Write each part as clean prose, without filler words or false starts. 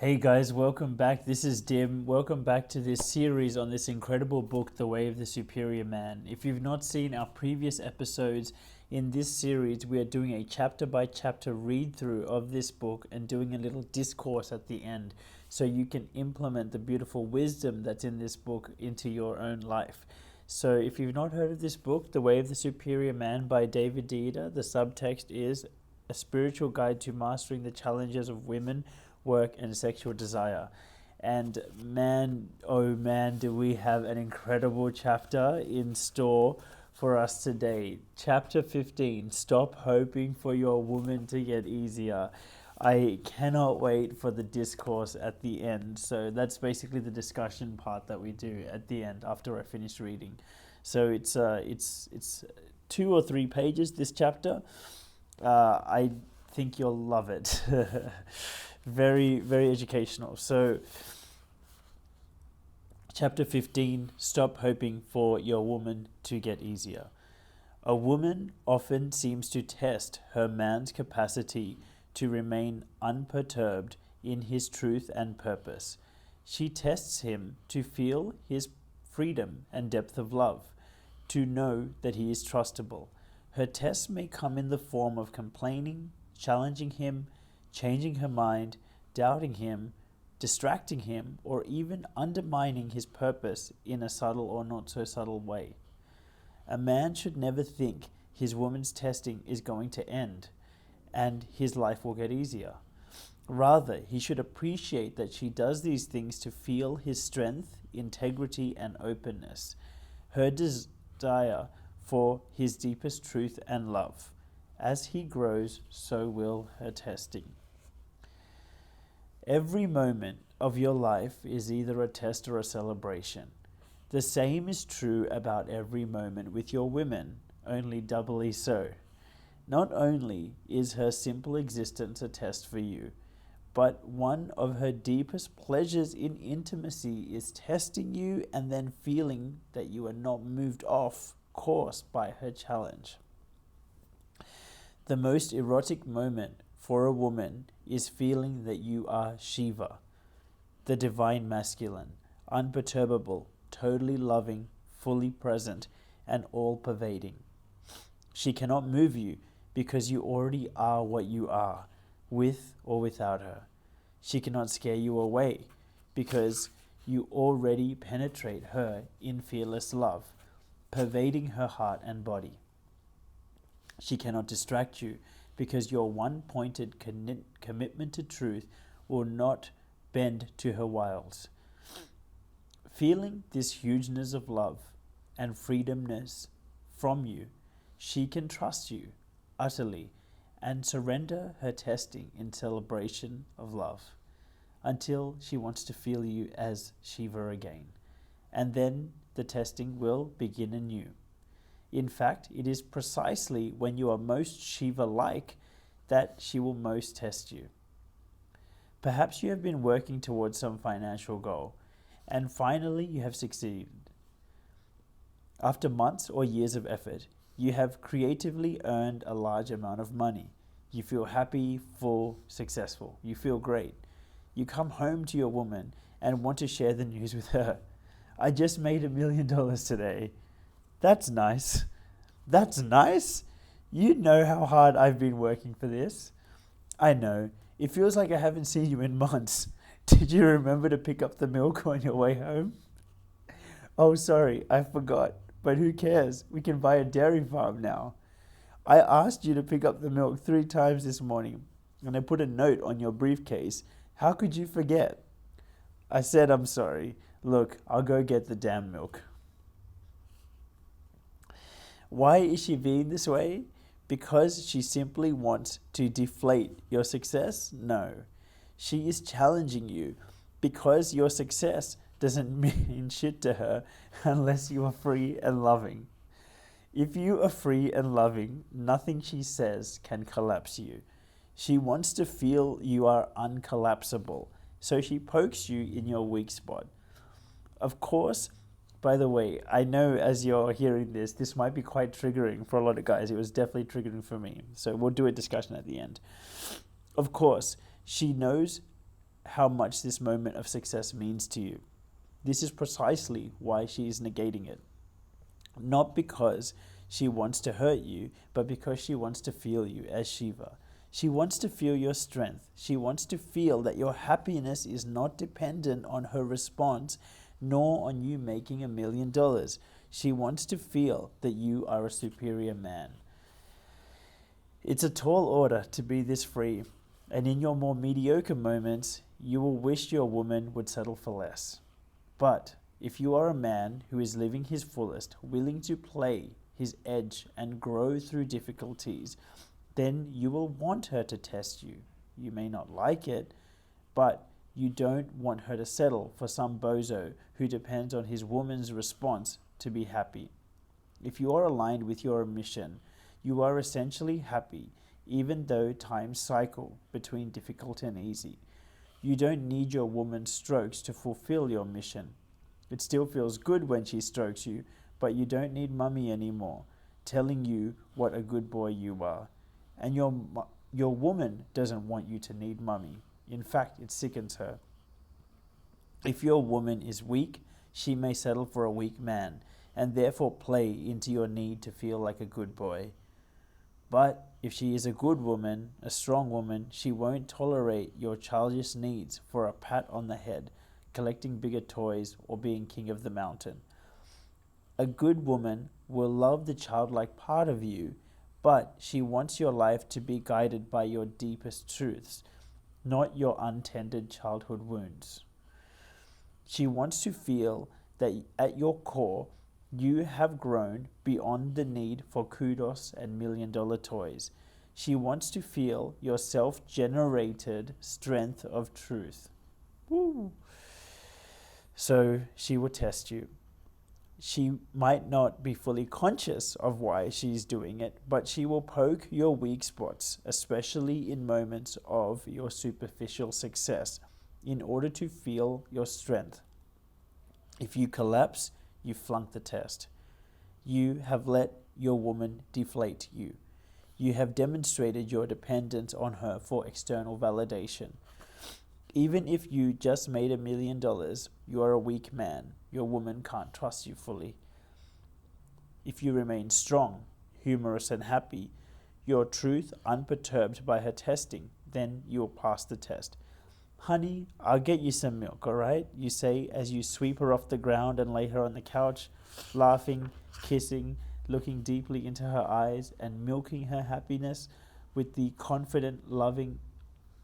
Hey guys, welcome back. This is Dim. Welcome back to this series on this incredible book, The Way of the Superior Man. If you've not seen our previous episodes in this series, we are doing a chapter by chapter read through of this book and doing a little discourse at the end so you can implement the beautiful wisdom that's in this book into your own life. So if you've not heard of this book, The Way of the Superior Man by David Deida, the subtext is a spiritual guide to mastering the challenges of women, work, and sexual desire. And man, oh man, do we have an incredible chapter in store for us today. Chapter 15, Stop Hoping for Your Woman to Get Easier. I cannot wait for the discourse at the end. So that's basically the discussion part that we do at the end after I finish reading. So it's 2 or 3 pages, this chapter. I think you'll love it. Very, very educational. So, chapter 15, Stop Hoping for Your Woman to Get Easier. A woman often seems to test her man's capacity to remain unperturbed in his truth and purpose. She tests him to feel his freedom and depth of love, to know that he is trustable. Her tests may come in the form of complaining, challenging him, changing her mind, doubting him, distracting him, or even undermining his purpose in a subtle or not so subtle way. A man should never think his woman's testing is going to end and his life will get easier. Rather, he should appreciate that she does these things to feel his strength, integrity, and openness, her desire for his deepest truth and love. As he grows, so will her testing. Every moment of your life is either a test or a celebration. The same is true about every moment with your women, only doubly so. Not only is her simple existence a test for you, but one of her deepest pleasures in intimacy is testing you and then feeling that you are not moved off course by her challenge. The most erotic moment for a woman is feeling that you are Shiva, the divine masculine, unperturbable, totally loving, fully present, and all-pervading. She cannot move you because you already are what you are, with or without her. She cannot scare you away because you already penetrate her in fearless love, pervading her heart and body. She cannot distract you because your one-pointed commitment to truth will not bend to her wiles. Feeling this hugeness of love and freedomness from you, she can trust you utterly and surrender her testing in celebration of love until she wants to feel you as Shiva again. And then the testing will begin anew. In fact, it is precisely when you are most Shiva-like that she will most test you. Perhaps you have been working towards some financial goal, and finally you have succeeded. After months or years of effort, you have creatively earned a large amount of money. You feel happy, full, successful. You feel great. You come home to your woman and want to share the news with her. I just made $1 million today. That's nice. That's nice? You know how hard I've been working for this. I know. It feels like I haven't seen you in months. Did you remember to pick up the milk on your way home? Oh, sorry, I forgot. But who cares? We can buy a dairy farm now. I asked you to pick up the milk 3 times this morning, and I put a note on your briefcase. How could you forget? I said I'm sorry. Look, I'll go get the damn milk. Why is she being this way? Because she simply wants to deflate your success? No. She is challenging you because your success doesn't mean shit to her unless you are free and loving. If you are free and loving, nothing she says can collapse you. She wants to feel you are uncollapsible, so she pokes you in your weak spot. Of course, by the way, I know as you're hearing this, this might be quite triggering for a lot of guys. It was definitely triggering for me. So we'll do a discussion at the end. Of course, she knows how much this moment of success means to you. This is precisely why she is negating it. Not because she wants to hurt you, but because she wants to feel you as Shiva. She wants to feel your strength. She wants to feel that your happiness is not dependent on her response, nor on you making $1 million. She wants to feel that you are a superior man. It's a tall order to be this free, and in your more mediocre moments, you will wish your woman would settle for less. But if you are a man who is living his fullest, willing to play his edge and grow through difficulties, then you will want her to test you. You may not like it, but you don't want her to settle for some bozo who depends on his woman's response to be happy. If you are aligned with your mission, you are essentially happy, even though times cycle between difficult and easy. You don't need your woman's strokes to fulfill your mission. It still feels good when she strokes you, but you don't need mummy anymore, telling you what a good boy you are. And your woman doesn't want you to need mummy. In fact, it sickens her. If your woman is weak, she may settle for a weak man, and therefore play into your need to feel like a good boy. But if she is a good woman, a strong woman, she won't tolerate your childish needs for a pat on the head, collecting bigger toys, or being king of the mountain. A good woman will love the childlike part of you, but she wants your life to be guided by your deepest truths, not your untended childhood wounds. She wants to feel that at your core, you have grown beyond the need for kudos and $1 million toys. She wants to feel your self-generated strength of truth. Woo. So she will test you. She might not be fully conscious of why she's doing it, but she will poke your weak spots, especially in moments of your superficial success, in order to feel your strength. If you collapse, you flunk the test. You have let your woman deflate you. You have demonstrated your dependence on her for external validation. Even if you just made $1 million, you are a weak man. Your woman can't trust you fully. If you remain strong, humorous, and happy, your truth unperturbed by her testing, then you will pass the test. Honey, I'll get you some milk, all right? You say as you sweep her off the ground and lay her on the couch, laughing, kissing, looking deeply into her eyes and milking her happiness with the confident loving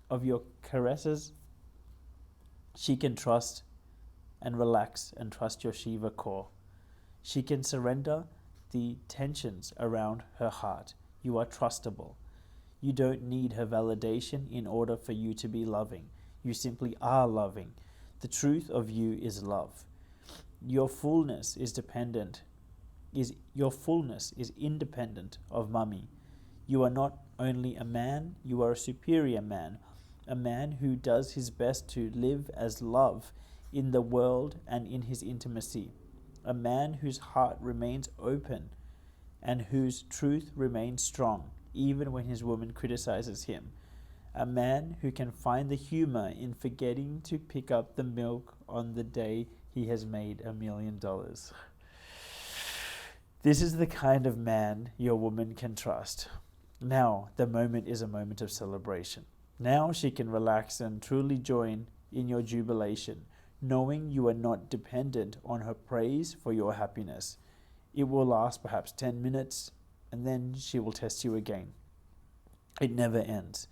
of your caresses. She can trust and relax and trust your Shiva core. She can surrender the tensions around her heart. You are trustable. You don't need her validation in order for you to be loving. You simply are loving. The truth of you is love. Your fullness is independent of mummy. You are not only a man, you are a superior man, a man who does his best to live as love in the world and in his intimacy, a man whose heart remains open and whose truth remains strong, even when his woman criticizes him, a man who can find the humor in forgetting to pick up the milk on the day he has made $1 million. This is the kind of man your woman can trust. Now, the moment is a moment of celebration. Now she can relax and truly join in your jubilation, knowing you are not dependent on her praise for your happiness. It will last perhaps 10 minutes, and then she will test you again. It never ends.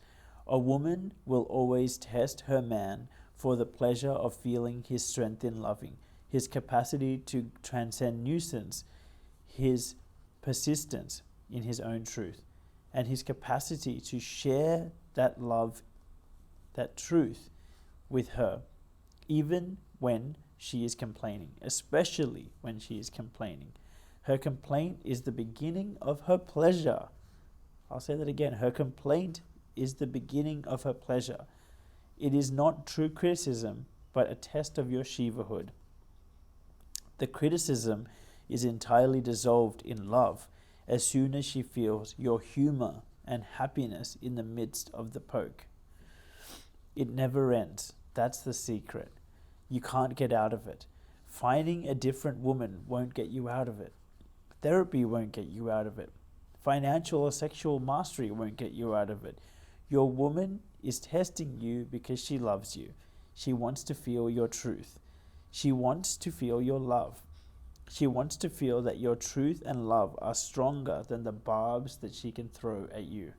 A woman will always test her man for the pleasure of feeling his strength in loving, his capacity to transcend nuisance, his persistence in his own truth, and his capacity to share that love, that truth with her, even when she is complaining, especially when she is complaining. Her complaint is the beginning of her pleasure. I'll say that again. Her complaint is the beginning of her pleasure. It is not true criticism, but a test of your Shivahood. The criticism is entirely dissolved in love as soon as she feels your humor and happiness in the midst of the poke. It never ends. That's the secret. You can't get out of it. Finding a different woman won't get you out of it. Therapy won't get you out of it. Financial or sexual mastery won't get you out of it. Your woman is testing you because she loves you. She wants to feel your truth. She wants to feel your love. She wants to feel that your truth and love are stronger than the barbs that she can throw at you.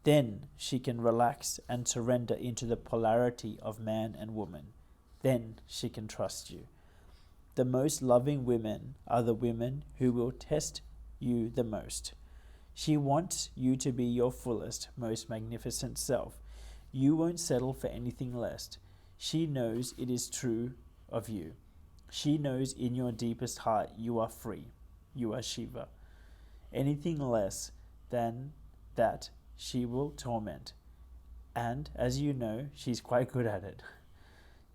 Then she can relax and surrender into the polarity of man and woman. Then she can trust you. The most loving women are the women who will test you the most. She wants you to be your fullest, most magnificent self. You won't settle for anything less. She knows it is true of you. She knows in your deepest heart you are free. You are Shiva. Anything less than that she will torment. And as you know, she's quite good at it.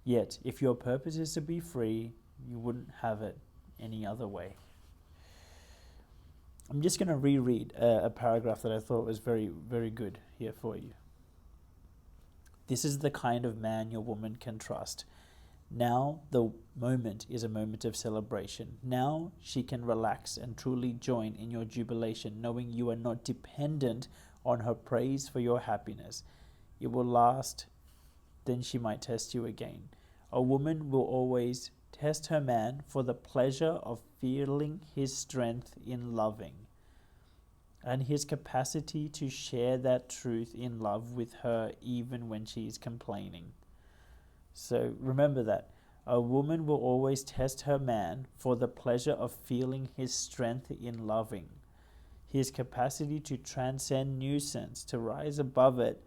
Yet, if your purpose is to be free, you wouldn't have it any other way. I'm just going to reread a paragraph that I thought was very, very good here for you. This is the kind of man your woman can trust. Now the moment is a moment of celebration. Now she can relax and truly join in your jubilation, knowing you are not dependent on her praise for your happiness. It will last, then she might test you again. A woman will always test her man for the pleasure of feeling his strength in loving and his capacity to share that truth in love with her even when she is complaining. So remember that. A woman will always test her man for the pleasure of feeling his strength in loving, his capacity to transcend nuisance, to rise above it,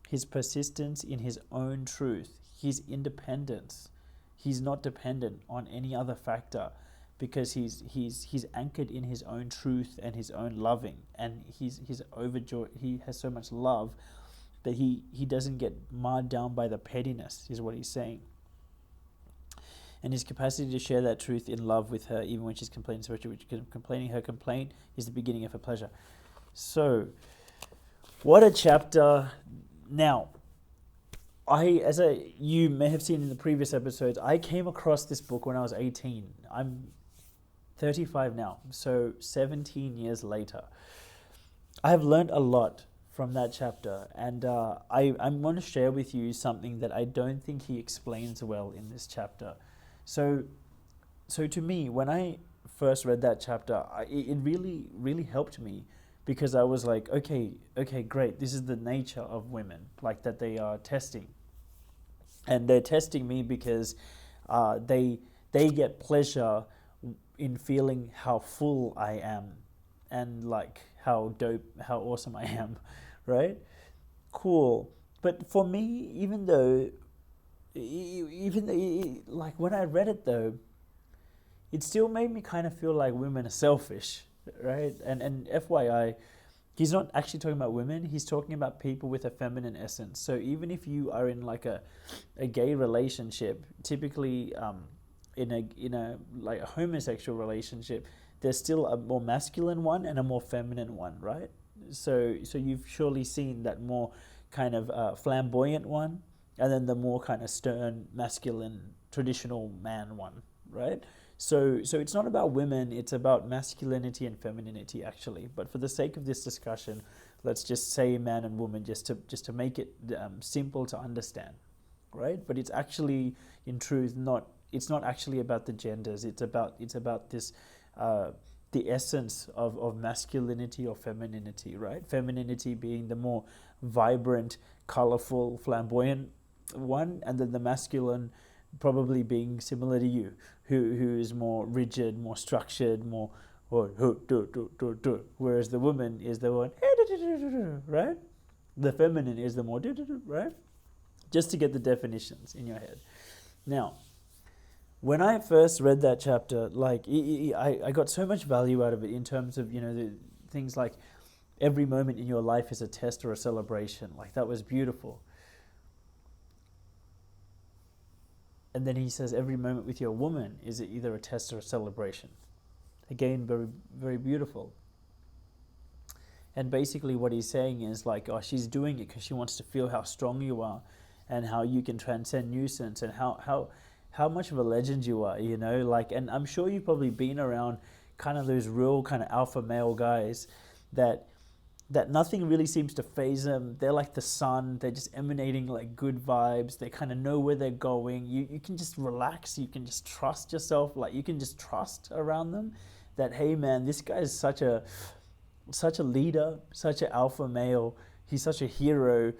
his persistence in his own truth, his independence. He's not dependent on any other factor because he's anchored in his own truth and his own loving, and he's overjoyed. He has so much love that he doesn't get marred down by the pettiness, is what he's saying. And his capacity to share that truth in love with her, even when she's complaining, so complaining, her complaint is the beginning of her pleasure. So, what a chapter. Now, you may have seen in the previous episodes, I came across this book when I was 18. I'm 35 now, so 17 years later. I have learned a lot from that chapter, and I'm going to share with you something that I don't think he explains well in this chapter. So to me, when I first read that chapter, it really, really helped me, because I was like, okay, great. This is the nature of women, like that they are testing. And they're testing me because they get pleasure in feeling how full I am and like how dope, how awesome I am, right? Cool. But for me, even though like when I read it though, it still made me kind of feel like women are selfish, right? And FYI, he's not actually talking about women, he's talking about people with a feminine essence. So even if you are in like a gay relationship, typically in a like a homosexual relationship, there's still a more masculine one and a more feminine one, right? So you've surely seen that more kind of flamboyant one, and then the more kind of stern, masculine, traditional man one, right? So it's not about women, it's about masculinity and femininity actually. But for the sake of this discussion, let's just say man and woman just to make it simple to understand, right? But it's actually, in truth, it's not actually about the genders. It's about this the essence of masculinity or femininity, right? Femininity being the more vibrant, colorful, flamboyant one, and then the masculine probably being similar to you, who is more rigid, more structured, more whereas the woman is the one, right? The feminine is the more, right? Just to get the definitions in your head. Now, when I first read that chapter, like I got so much value out of it in terms of, the things like every moment in your life is a test or a celebration. Like that was beautiful. And then he says every moment with your woman is either a test or a celebration. Again, very, very beautiful. And basically what he's saying is like, oh, she's doing it because she wants to feel how strong you are and how you can transcend nuisance and how much of a legend you are, you know, like, and I'm sure you've probably been around kind of those real kind of alpha male guys that nothing really seems to phase them. They're like the sun. They're just emanating like good vibes. They kind of know where they're going. You can just relax. You can just trust yourself. Like you can just trust around them that, hey man, this guy is such a leader, such an alpha male. He's such a hero.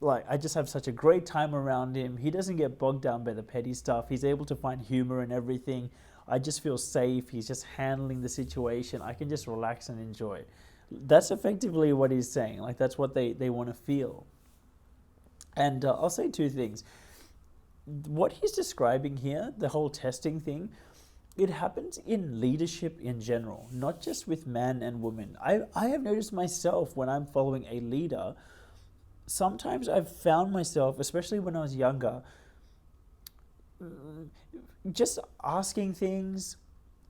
Like I just have such a great time around him. He doesn't get bogged down by the petty stuff. He's able to find humor in everything. I just feel safe. He's just handling the situation. I can just relax and enjoy. That's effectively what he's saying. Like that's what they want to feel. And I'll say two things. What he's describing here, the whole testing thing, it happens in leadership in general, not just with man and woman. I have noticed myself when I'm following a leader, sometimes I've found myself, especially when I was younger, just asking things,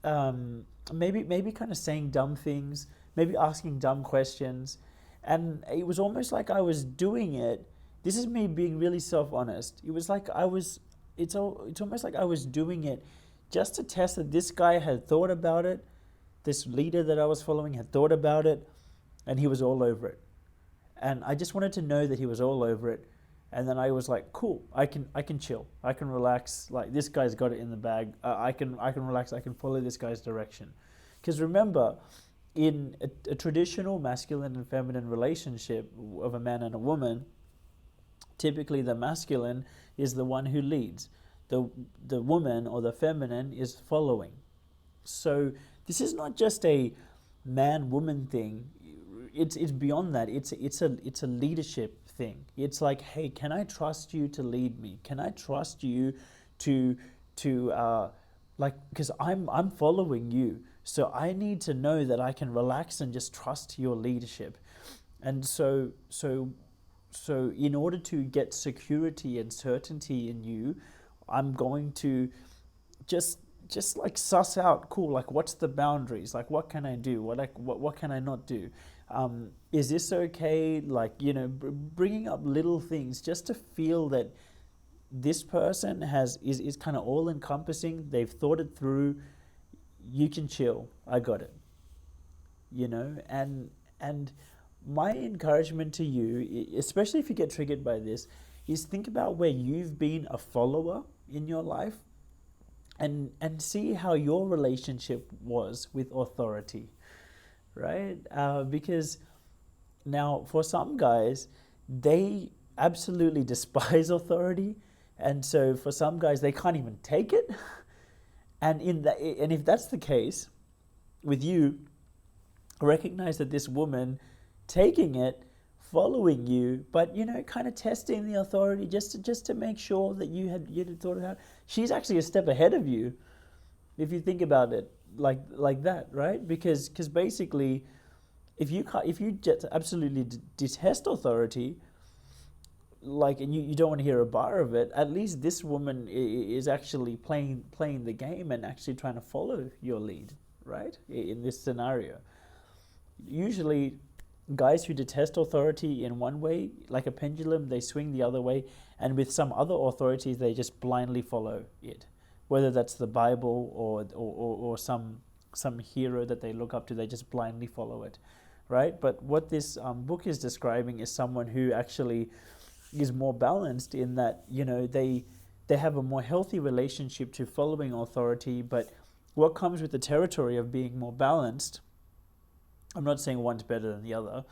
maybe kind of saying dumb things, maybe asking dumb questions, and it was almost like I was doing it. This is me being really self-honest. It was like it's almost like I was doing it just to test that this guy had thought about it, this leader that I was following had thought about it, and he was all over it. And I just wanted to know that he was all over it. And then I was like, cool, I can chill, I can relax. Like this guy's got it in the bag. I can relax. I can follow this guy's direction. Because remember, in a traditional masculine and feminine relationship of a man and a woman, typically the masculine is the one who leads. The woman or the feminine is following. So this is not just a man-woman thing. It's beyond that. It's a leadership thing. It's like, hey, can I trust you to lead me? Can I trust you to like, because I'm following you, so I need to know that I can relax and just trust your leadership. And so in order to get security and certainty in you, I'm going to just like suss out, cool, like what's the boundaries? Like what can I do? What can I not do? Is this okay? Like, you know, bringing up little things just to feel that this person is kind of all encompassing. They've thought it through. You can chill. I got it. You know, and my encouragement to you, especially if you get triggered by this, is think about where you've been a follower in your life and see how your relationship was with authority, right? Because now for some guys, they absolutely despise authority, and so for some guys, they can't even take it. And if that's the case with you, recognize that this woman taking it, following you, but you know, kind of testing the authority just to make sure that you had thought it out. She's actually a step ahead of you, if you think about it like that, right? Because basically, if you just absolutely detest authority, like, and you don't want to hear a bar of it, at least this woman is actually playing the game and actually trying to follow your lead, right? In this scenario, usually guys who detest authority in one way, like a pendulum, they swing the other way, and with some other authorities, they just blindly follow it. Whether that's the Bible or some hero that they look up to, they just blindly follow it, right? But what this book is describing is someone who actually is more balanced in that, you know, they have a more healthy relationship to following authority. But what comes with the territory of being more balanced, I'm not saying one's better than the other.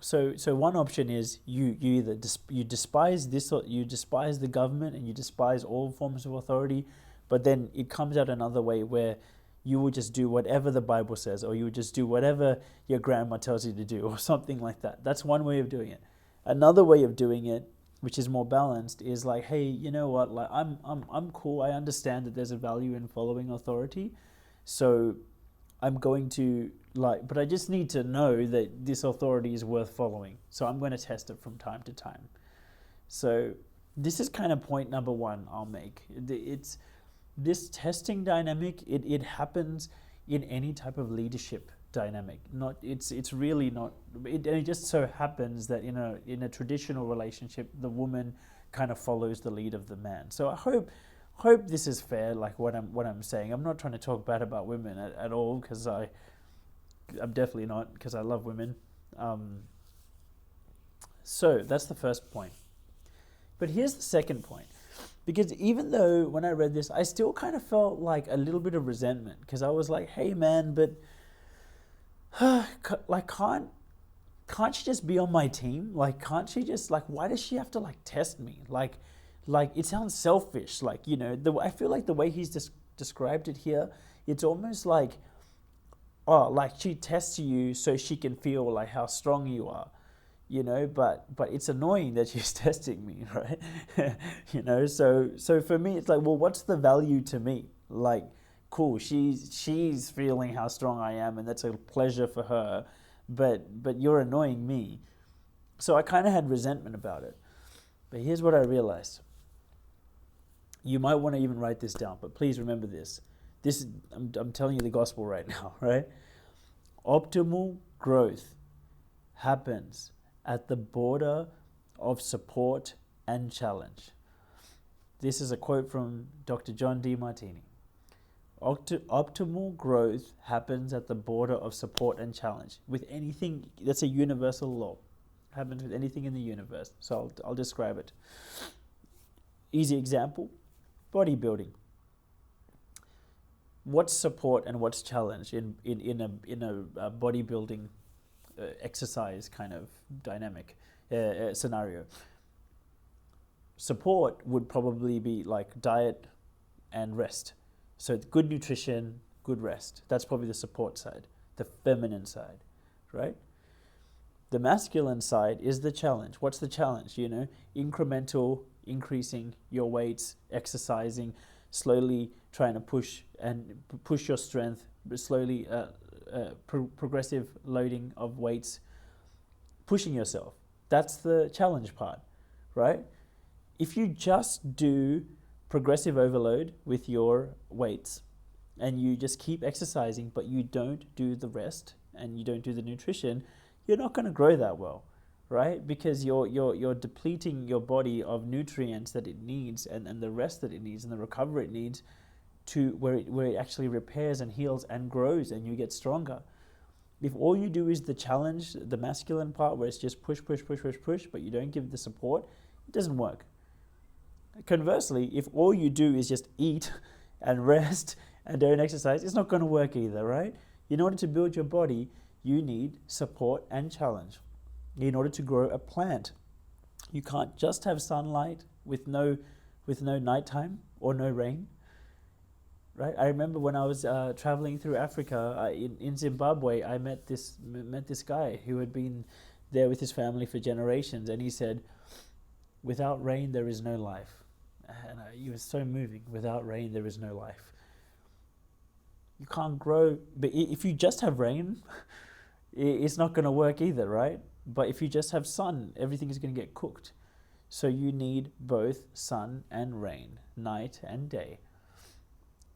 So one option is you either you despise this, or you despise the government and you despise all forms of authority, but then it comes out another way where you will just do whatever the Bible says, or you will just do whatever your grandma tells you to do, or something like that. That's one way of doing it. Another way of doing it, which is more balanced, is like, hey, you know what? Like, I'm cool. I understand that there's a value in following authority, so I'm going to but I just need to know that this authority is worth following. So I'm going to test it from time to time. So this is kind of point number one I'll make. It's this testing dynamic. It happens in any type of leadership dynamic. Not it's really not. And it just so happens that in a traditional relationship, the woman kind of follows the lead of the man. So I hope this is fair. Like what I'm saying. I'm not trying to talk bad about women at all, because I'm definitely not, because I love women. So that's the first point. But here's the second point. Because even though when I read this, I still kind of felt like a little bit of resentment, because I was like, hey man, but like can't she just be on my team? Like, can't she just, like, why does she have to like test me? Like it sounds selfish. Like, I feel like the way he's described it here, it's almost like, oh, like she tests you so she can feel like how strong you are. But it's annoying that she's testing me, right? So for me, it's like, well, what's the value to me? Like, cool, she's feeling how strong I am, and that's a pleasure for her, but you're annoying me. So I kind of had resentment about it. But here's what I realized. You might want to even write this down, but please remember this. I'm telling you the gospel right now, right? Optimal growth happens at the border of support and challenge. This is a quote from Dr. John Demartini. Optimal growth happens at the border of support and challenge. With anything, that's a universal law. Happens with anything in the universe. So I'll describe it. Easy example, bodybuilding. What's support and what's challenge in a bodybuilding exercise kind of dynamic scenario? Support would probably be like diet and rest. So good nutrition, good rest. That's probably the support side, the feminine side, right? The masculine side is the challenge. What's the challenge? Incremental, increasing your weights, exercising, slowly trying to push your strength, slowly progressive loading of weights, pushing yourself. That's the challenge part, right? If you just do progressive overload with your weights and you just keep exercising, but you don't do the rest and you don't do the nutrition, you're not going to grow that well, right? Because you're depleting your body of nutrients that it needs and the rest that it needs and the recovery it needs to where it actually repairs and heals and grows and you get stronger. If all you do is the challenge, the masculine part where it's just push, but you don't give the support, it doesn't work. Conversely, if all you do is just eat and rest and don't exercise, it's not going to work either, right? In order to build your body, you need support and challenge. In order to grow a plant, you can't just have sunlight with no nighttime or no rain, right? I remember when I was traveling through Africa in Zimbabwe, I met this guy who had been there with his family for generations, and he said, "Without rain, there is no life." And it was so moving. Without rain, there is no life. You can't grow, but if you just have rain, it's not going to work either, right? But if you just have sun, everything is going to get cooked. So you need both sun and rain, night and day,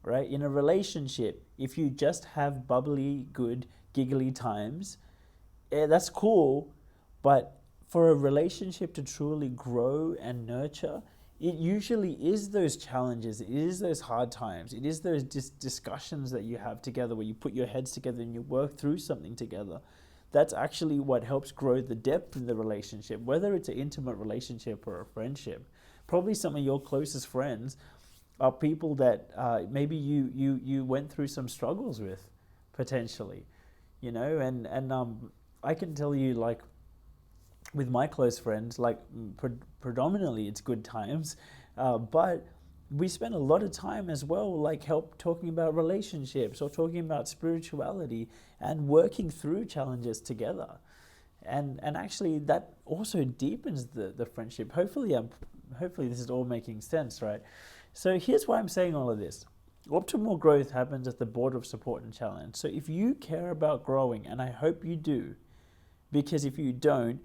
right? In a relationship, if you just have bubbly, good, giggly times, that's cool, but for a relationship to truly grow and nurture, it usually is those challenges, it is those hard times, it is those discussions that you have together where you put your heads together and you work through something together. That's actually what helps grow the depth in the relationship, whether it's an intimate relationship or a friendship. Probably some of your closest friends are people that maybe you went through some struggles with, potentially, and I can tell you, like, with my close friends, like predominantly it's good times, but we spend a lot of time as well, like talking about relationships or talking about spirituality and working through challenges together. And actually that also deepens the friendship. Hopefully this is all making sense, right? So here's why I'm saying all of this. Optimal growth happens at the border of support and challenge. So if you care about growing, and I hope you do, because if you don't,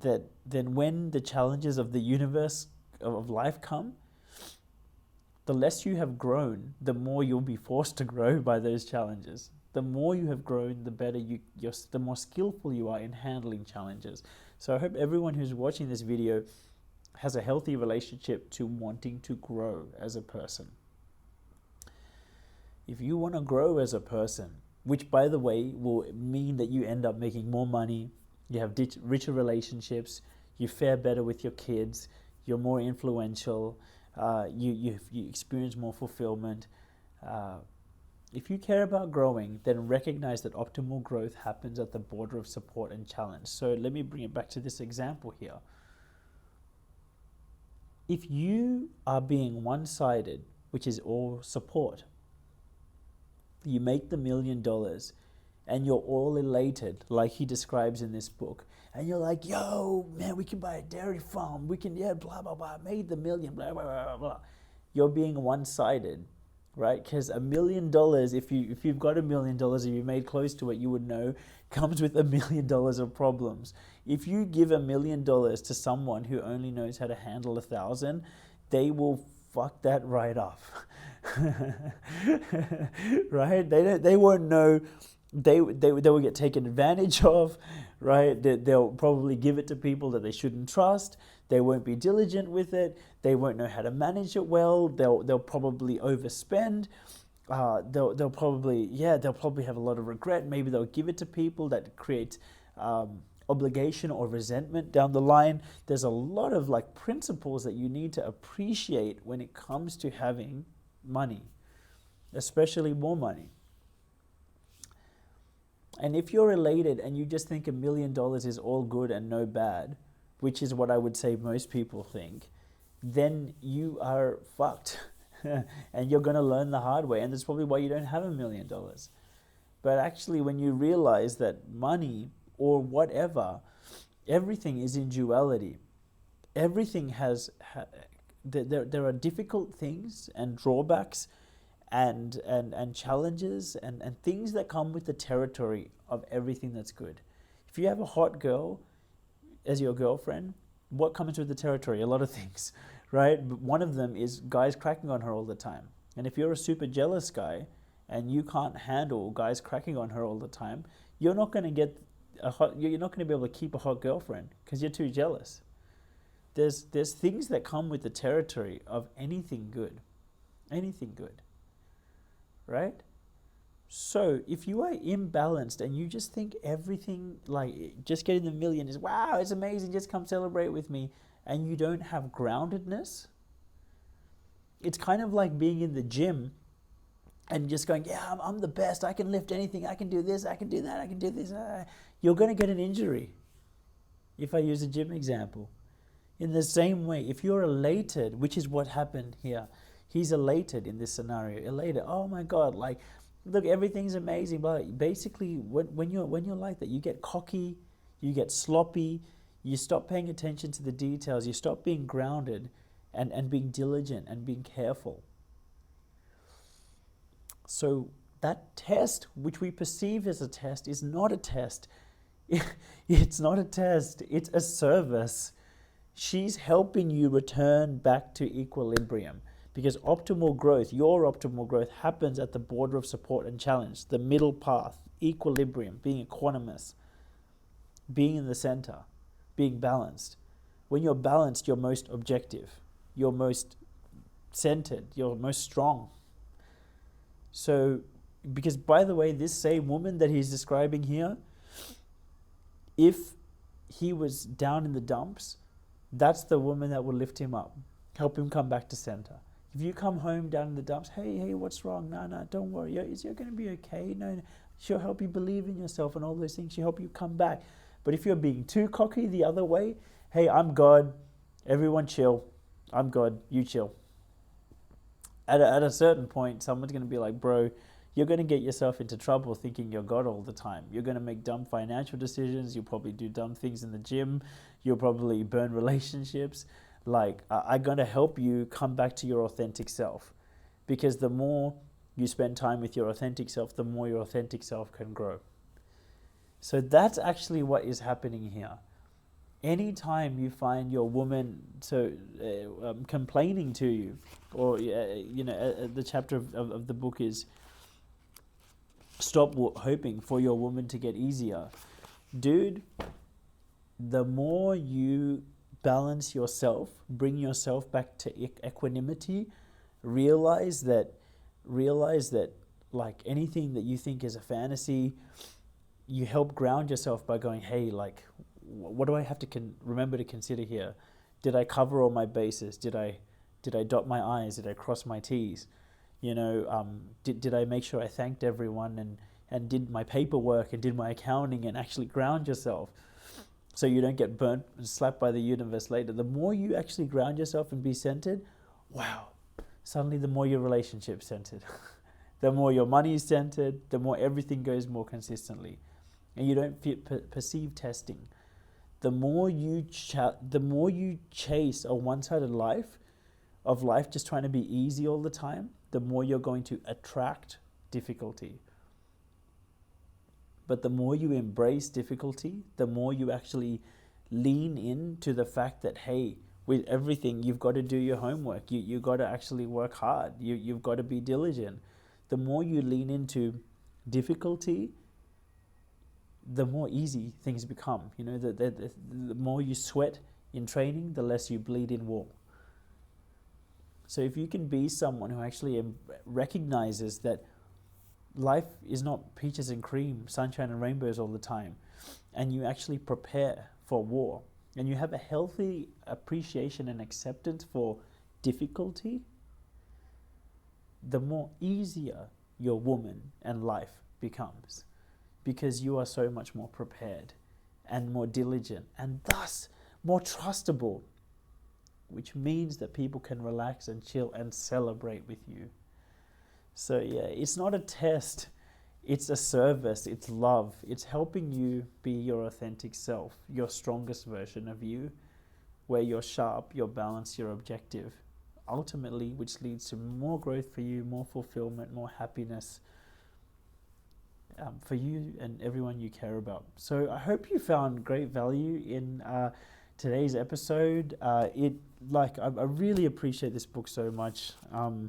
then when the challenges of the universe of life come, the less you have grown, the more you'll be forced to grow by those challenges. The more you have grown, the better the more skillful you are in handling challenges. So I hope everyone who's watching this video has a healthy relationship to wanting to grow as a person. If you want to grow as a person, which by the way will mean that you end up making more money, you have richer relationships, you fare better with your kids, you're more influential, you experience more fulfillment. If you care about growing, then recognize that optimal growth happens at the border of support and challenge. So let me bring it back to this example here. If you are being one-sided, which is all support, you make the $1 million and you're all elated, like he describes in this book, and you're like, yo, man, we can buy a dairy farm, we can, yeah, blah, blah, blah, made the $1 million, blah, blah, blah, blah. You're being one-sided, right? Because $1 million, if you've got $1 million, if you made close to it, you would know, comes with $1 million of problems. If you give $1 million to someone who only knows how to handle 1,000, they will fuck that right off. Right? They won't know. They will get taken advantage of, right? They'll probably give it to people that they shouldn't trust. They won't be diligent with it. They won't know how to manage it well. They'll probably overspend. They'll probably have a lot of regret. Maybe they'll give it to people that create obligation or resentment down the line. There's a lot of like principles that you need to appreciate when it comes to having money, especially more money. And if you're elated and you just think $1 million is all good and no bad, which is what I would say most people think, then you are fucked. And you're going to learn the hard way. And that's probably why you don't have $1 million. But actually, when you realize that money or whatever, everything is in duality. Everything has there are difficult things and drawbacks and challenges and things that come with the territory of everything that's good. If you have a hot girl as your girlfriend, what comes with the territory? A lot of things, right? But one of them is guys cracking on her all the time. And if you're a super jealous guy and you can't handle guys cracking on her all the time, you're not going to get you're not going to be able to keep a hot girlfriend because you're too jealous. There's things that come with the territory of anything good, right? So if you are imbalanced and you just think everything, like just getting the $1 million is, wow, it's amazing, just come celebrate with me, and you don't have groundedness, it's kind of like being in the gym and just going, yeah, I'm the best, I can lift anything, I can do this, I can do that, I can do this. You're going to get an injury, if I use a gym example. In the same way, if you're elated, which is what happened here, he's elated in this scenario, elated, oh my God, like, look, everything's amazing. But basically, when you're like that, you get cocky, you get sloppy, you stop paying attention to the details, you stop being grounded and being diligent and being careful. So that test, which we perceive as a test, is not a test. It's not a test, it's a service. She's helping you return back to equilibrium. Because optimal growth, your optimal growth, happens at the border of support and challenge, the middle path, equilibrium, being equanimous, being in the center, being balanced. When you're balanced, you're most objective, you're most centered, you're most strong. So, because by the way, this same woman that he's describing here, if he was down in the dumps, that's the woman that will lift him up, help him come back to center. If you come home down in the dumps, hey, what's wrong? No, don't worry. You're going to be okay. No, she'll help you believe in yourself and all those things. She'll help you come back. But if you're being too cocky the other way, hey, I'm God. Everyone chill. I'm God. You chill. At a certain point, someone's going to be like, bro, you're going to get yourself into trouble thinking you're God all the time. You're going to make dumb financial decisions. You'll probably do dumb things in the gym. You'll probably burn relationships. Like, I'm going to help you come back to your authentic self, because the more you spend time with your authentic self, the more your authentic self can grow. So that's actually what is happening here. Anytime you find your woman complaining to you, or the chapter of the book is, Stop hoping for your woman to get easier. Dude, the more you balance yourself, bring yourself back to equanimity, realize that like anything that you think is a fantasy, you help ground yourself by going, hey, like, what do I have to remember to consider here? Did I cover all my bases? Did I dot my I's? Did I cross my T's? Did I make sure I thanked everyone and did my paperwork and did my accounting, and actually ground yourself so you don't get burnt and slapped by the universe later. The more you actually ground yourself and be centered, wow, suddenly the more your relationship's centered. The more your money is centered, the more everything goes more consistently. And you don't perceive testing. The more you chase a one-sided life, of life just trying to be easy all the time, the more you're going to attract difficulty. But the more you embrace difficulty, the more you actually lean into the fact that, hey, with everything, you've got to do your homework. You've got to actually work hard. You've got to be diligent. The more you lean into difficulty, the more easy things become. The more you sweat in training, the less you bleed in war. So if you can be someone who actually recognizes that life is not peaches and cream, sunshine and rainbows all the time, and you actually prepare for war, and you have a healthy appreciation and acceptance for difficulty, the more easier your woman and life becomes, because you are so much more prepared and more diligent and thus more trustable, which means that people can relax and chill and celebrate with you. So yeah, it's not a test, it's a service, it's love. It's helping you be your authentic self, your strongest version of you, where you're sharp, you're balanced, you're objective. Ultimately, which leads to more growth for you, more fulfillment, more happiness for you and everyone you care about. So I hope you found great value in today's episode. I really appreciate this book so much. So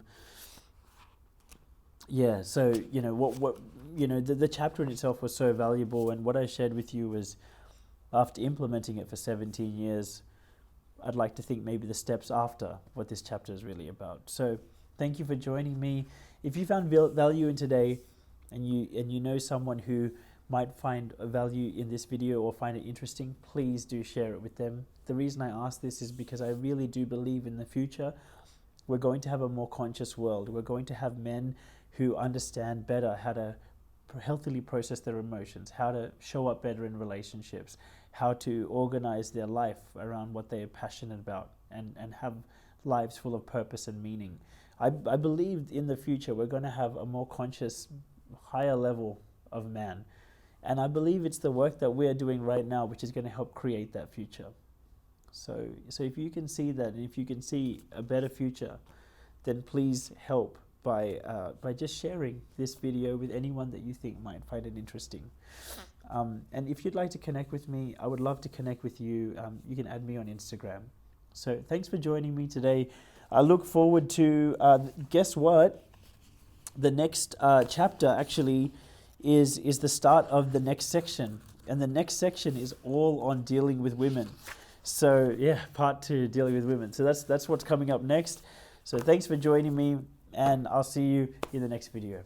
the chapter in itself was so valuable, and what I shared with you was, after implementing it for 17 years, I'd like to think maybe the steps after what this chapter is really about. So thank you for joining me. If you found value in today, and you know someone who might find a value in this video or find it interesting, please do share it with them. The reason I ask this is because I really do believe in the future we're going to have a more conscious world. We're going to have men who understand better how to healthily process their emotions, how to show up better in relationships, how to organize their life around what they are passionate about, and have lives full of purpose and meaning. I believe in the future we're going to have a more conscious, higher level of man. And I believe it's the work that we're doing right now which is going to help create that future. So if you can see that, and if you can see a better future, then please help by just sharing this video with anyone that you think might find it interesting. And if you'd like to connect with me, I would love to connect with you. You can add me on Instagram. So thanks for joining me today. I look forward to, guess what? The next chapter actually is the start of the next section. And the next section is all on dealing with women. So yeah, part 2, dealing with women. So that's what's coming up next. So thanks for joining me, and I'll see you in the next video.